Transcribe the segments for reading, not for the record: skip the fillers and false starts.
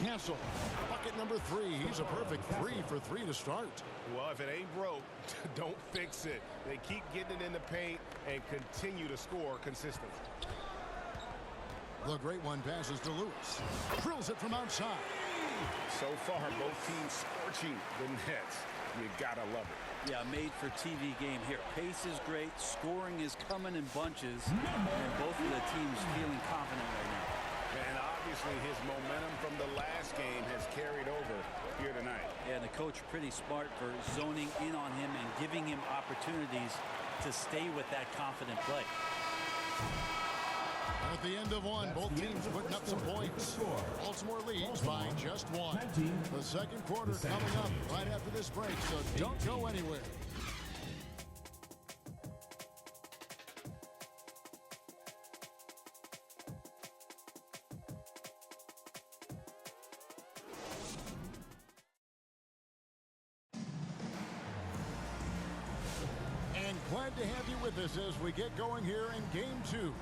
Castle. Bucket number 3. He's a perfect 3 for 3 to start. Well, if it ain't broke, don't fix it. They keep getting it in the paint and continue to score consistently. The great one passes to Lewis. Drills it from outside. So far, both teams scorching the nets. You gotta love it. Yeah, made for TV game here. Pace is great. Scoring is coming in bunches. And both of the teams feeling confident right now. And obviously his momentum from the last game has carried over here tonight. Yeah, and the coach pretty smart for zoning in on him and giving him opportunities to stay with that confident play. At the end of one, both teams putting up some points. Baltimore leads by just 1. The second quarter coming up right after this break, so don't go anywhere. And glad to have you with us as we get going here in Game 2.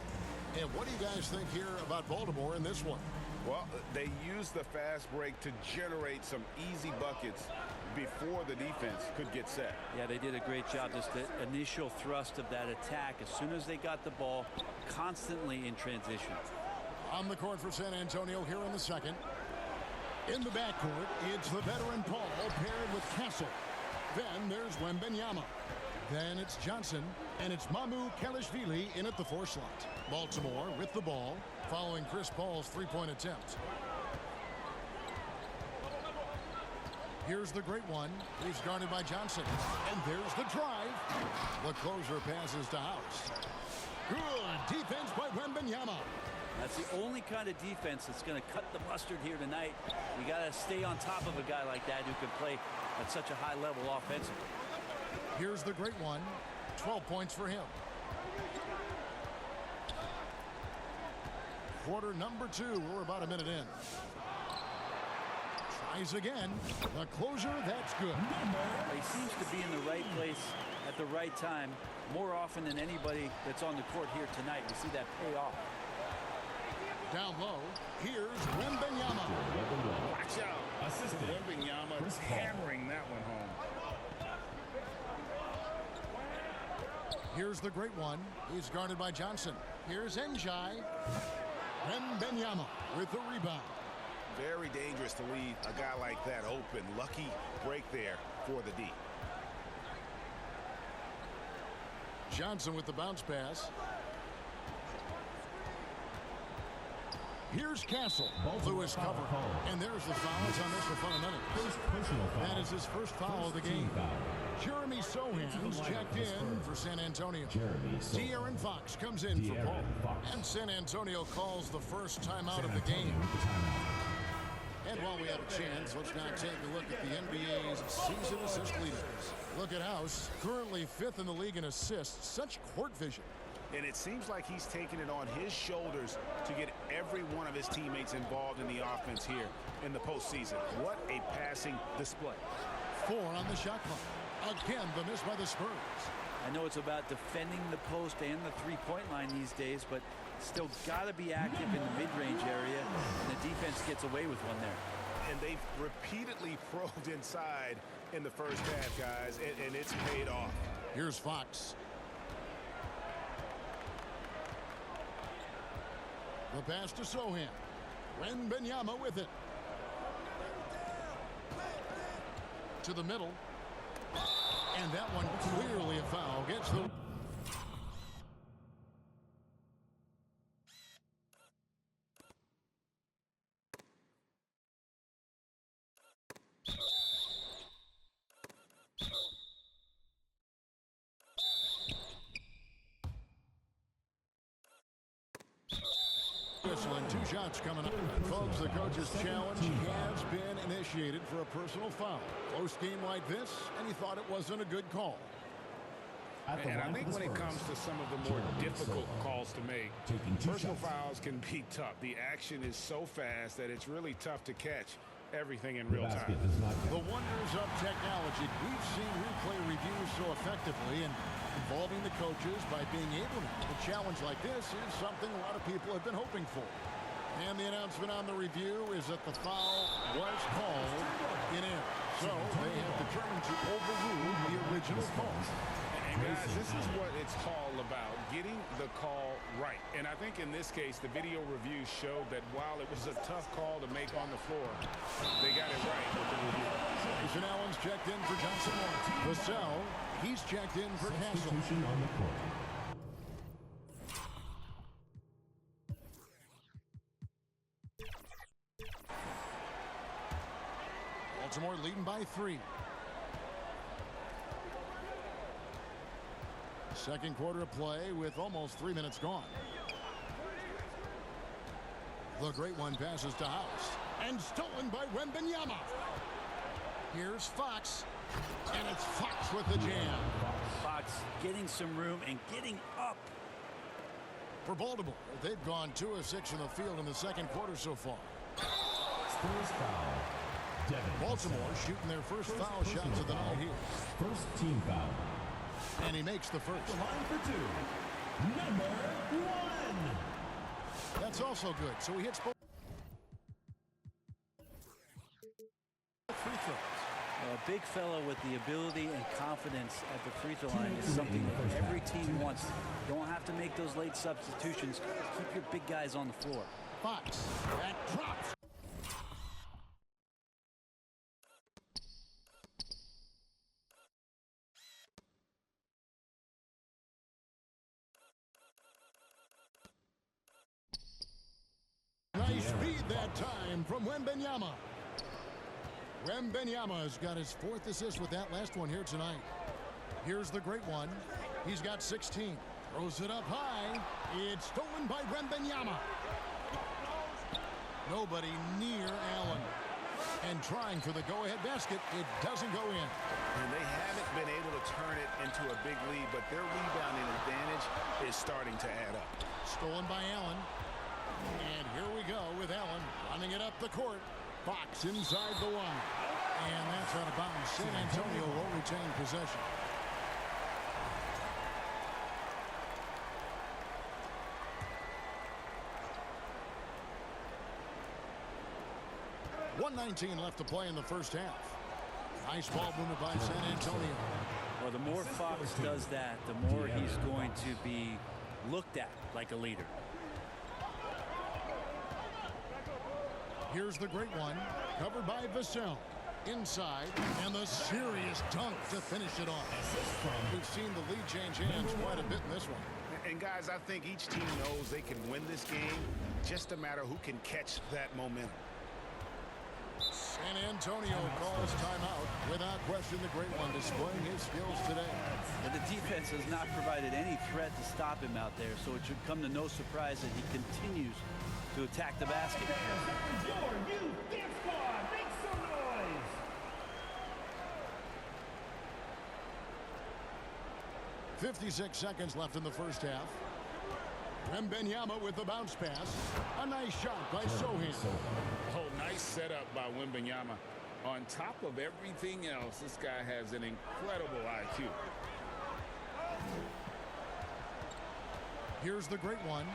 And what do you guys think here about Baltimore in this one? Well, they used the fast break to generate some easy buckets before the defense could get set. Yeah, they did a great job. Just the initial thrust of that attack, as soon as they got the ball, constantly in transition. On the court for San Antonio here in the second. In the backcourt, it's the veteran Paul paired with Castle. Then there's Wembanyama. Then it's Johnson, and it's Mamu Kelishvili in at the 4 slot. Baltimore with the ball, following Chris Paul's three-point attempt. Here's the great one. He's guarded by Johnson. And there's the drive. The closer passes to House. Good defense by Wembanyama. That's the only kind of defense that's going to cut the mustard here tonight. You got to stay on top of a guy like that who can play at such a high level offensively. Here's the great one. 12 points for him. Quarter number 2. We're about a minute in. Tries again. The closer, that's good. He seems to be in the right place at the right time more often than anybody that's on the court here tonight. We see that pay off. Down low, here's Wembanyama. Watch out. Wembanyama is hammering that one home. Here's the great one. He's guarded by Johnson. Here's Njai. Wembanyama with the rebound. Very dangerous to leave a guy like that open. Lucky break there for the D. Johnson with the bounce pass. Here's Castle. Lewis cover. And there's the foul. It's on Mr. Fundamentals. That is his first foul of the game. Jeremy Sohan's checked in for San Antonio. De'Aaron Fox comes in for Paul. And San Antonio calls the first timeout of the game. And while we have a chance, let's now take a look at the NBA's season assist leaders. Look at House, currently 5th in the league in assists. Such court vision. And it seems like he's taking it on his shoulders to get every one of his teammates involved in the offense here in the postseason. What a passing display. 4 on the shot clock. Again, the miss by the Spurs. I know it's about defending the post and the three-point line these days, but still got to be active in the mid-range area, and the defense gets away with one there. And they've repeatedly probed inside in the first half, guys, and it's paid off. Here's Fox. The pass to Sohan. Wembanyama with it. To the middle. And that one clearly a foul. Gets the... And 2 shots coming up. And folks, the coach's challenge has been initiated for a personal foul. Close game like this, and he thought it wasn't a good call. And I think when it comes to some of the more difficult calls to make, personal fouls can be tough. The action is so fast that it's really tough to catch everything in real time. The wonders of technology. We've seen replay reviews so effectively, and involving the coaches by being able to. A challenge like this is something a lot of people have been hoping for. And the announcement on the review is that the foul was called in air. So they have determined to overrule the original call. And guys, this is what it's all about, getting the call right. And I think in this case, the video review showed that while it was a tough call to make on the floor, they got it right with the review. Grayson Allen's checked in for Johnson Morris. Vassell, he's checked in for Castle. On the court. Baltimore leading by 3. Second quarter of play with almost 3 minutes gone. The great one passes to House. And stolen by Wembanyama. Here's Fox. And it's Fox with the jam. Fox getting some room and getting up. For Baltimore, they've gone 2 of 6 from the field in the second quarter so far. Spurs foul. Devin Baltimore shooting their first foul shots of the night here. First team foul. And he makes the first. The line for 2. Number 1. That's also good. So he hits both free throws. A big fellow with the ability and confidence at the free throw line is something that every team wants. Don't have to make those late substitutions. Keep your big guys on the floor. Fox. That drops. Nice speed that time from Wembanyama. Wembanyama's got his 4th assist with that last one here tonight. Here's the great one. He's got 16. Throws it up high. It's stolen by Wembanyama. Nobody near Allen. And trying for the go-ahead basket. It doesn't go in. And they haven't been able to turn it into a big lead, but their rebounding advantage is starting to add up. Stolen by Allen. And here we go with Allen running it up the court. Fox inside the line. And that's out of bounds. San Antonio will retain possession. .119 left to play in the first half. Nice ball movement by San Antonio. Well, the more Fox does that, the more he's going to be looked at like a leader. Here's the great one, covered by Vassell. Inside, and the serious dunk to finish it off. We've seen the lead change hands quite a bit in this one. And guys, I think each team knows they can win this game. Just a matter who can catch that momentum. San Antonio calls timeout. Without question, the great one displaying his skills today. And the defense has not provided any threat to stop him out there, so it should come to no surprise that he continues to attack the basket. Your new dance squad, make some noise! .56 seconds left in the first half. Wembanyama with the bounce pass. A nice shot by Sochan. Oh, nice setup by Wembanyama. On top of everything else, this guy has an incredible IQ. Here's the great one.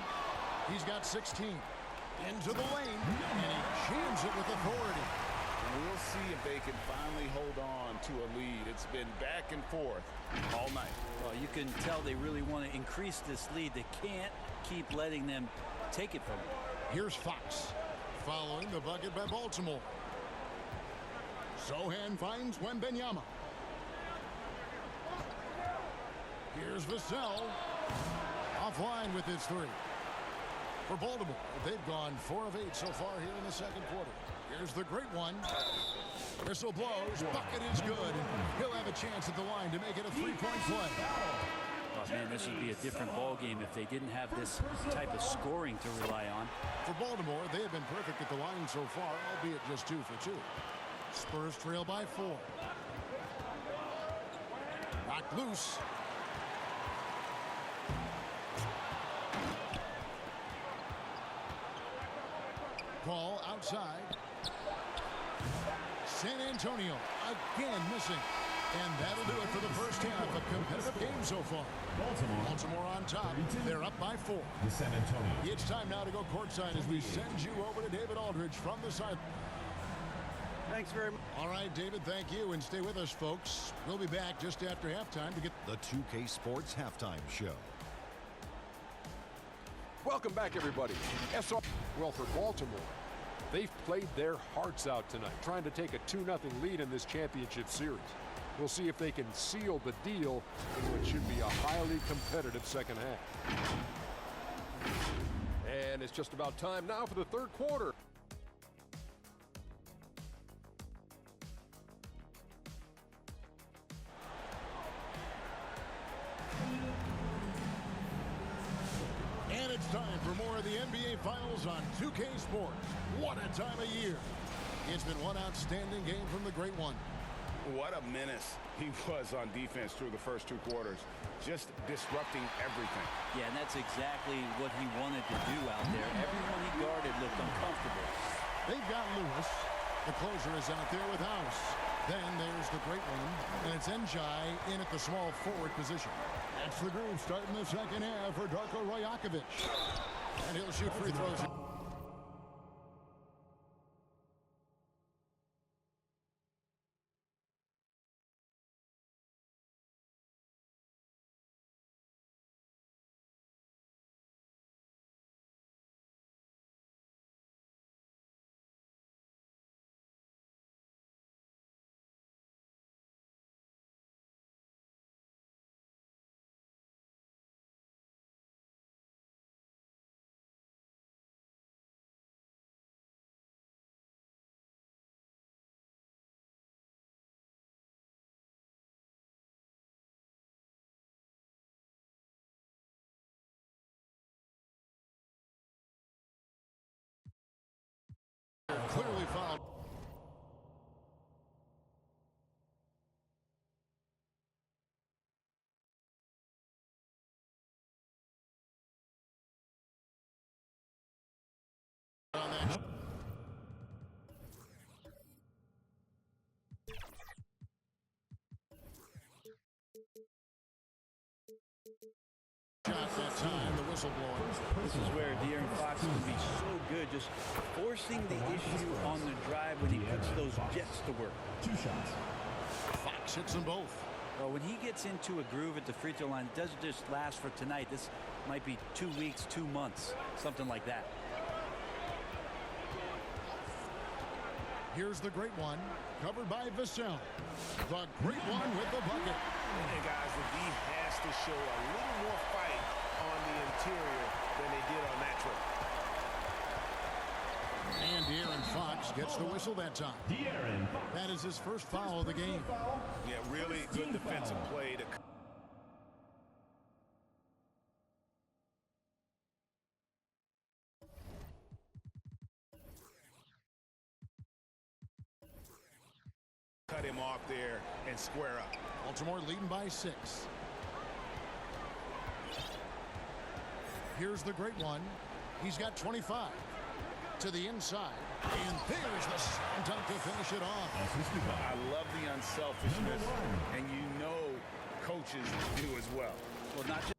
He's got 16. Into the lane, and he jams it with authority. And we'll see if they can finally hold on to a lead. It's been back and forth all night. Well, you can tell they really want to increase this lead. They can't keep letting them take it from them. Here's Fox, following the bucket by Baltimore. Sochan finds Wembanyama. Here's Vassell, offline with his 3. For Baltimore, they've gone 4 of 8 so far here in the second quarter. Here's the great one. Whistle blows. Bucket is good. He'll have a chance at the line to make it a 3-point play. Oh, man, this would be a different ball game if they didn't have this type of scoring to rely on. For Baltimore, they have been perfect at the line so far, albeit just 2 for 2. Spurs trail by 4. Knocked loose. Ball outside. San Antonio again missing. And that'll do it for the first half. A competitive game so far. Baltimore on top. They're up by 4. San Antonio. It's time now to go courtside as we send you over to David Aldridge from the side. Thanks very much. All right, David, thank you. And stay with us, folks. We'll be back just after halftime to get the 2K Sports Halftime Show. Welcome back, everybody. Well, for Baltimore, they've played their hearts out tonight, trying to take a 2-0 lead in this championship series. We'll see if they can seal the deal in what should be a highly competitive second half. And it's just about time now for the third quarter. And it's time for more of the NBA Finals on 2K Sports. What a time of year. It's been one outstanding game from the Great One. What a menace he was on defense through the first 2 quarters. Just disrupting everything. Yeah, and that's exactly what he wanted to do out there. Everyone he guarded looked uncomfortable. They've got Lewis. The closer is out there with House. Then there's the Great One, and it's Njai in at the small forward position. That's the groove starting the second half for Darko Rajakovic. And he'll shoot free throws. Clearly fouled. On that. Shot that time, the whistleblower. This is where De'Aaron Fox can be so good, just forcing the issue on the drive when he puts those jets to work. 2 shots. Fox hits them both. Well, when he gets into a groove at the free throw line, it doesn't just last for tonight. This might be 2 weeks, 2 months, something like that. Here's the Great One, covered by Vassell. The Great One with the bucket. And guys, the D has to show a little more fight on the interior than they did on that trip. And De'Aaron Fox gets the whistle that time. De'Aaron Fox. That is his first foul of the game. Yeah, really good defensive play to cut him off there and square up. Baltimore leading by 6. Here's the Great One. He's got 25. To the inside. And there's the slam dunk to finish it off. I love the unselfishness, and you know coaches do as well. Well, not just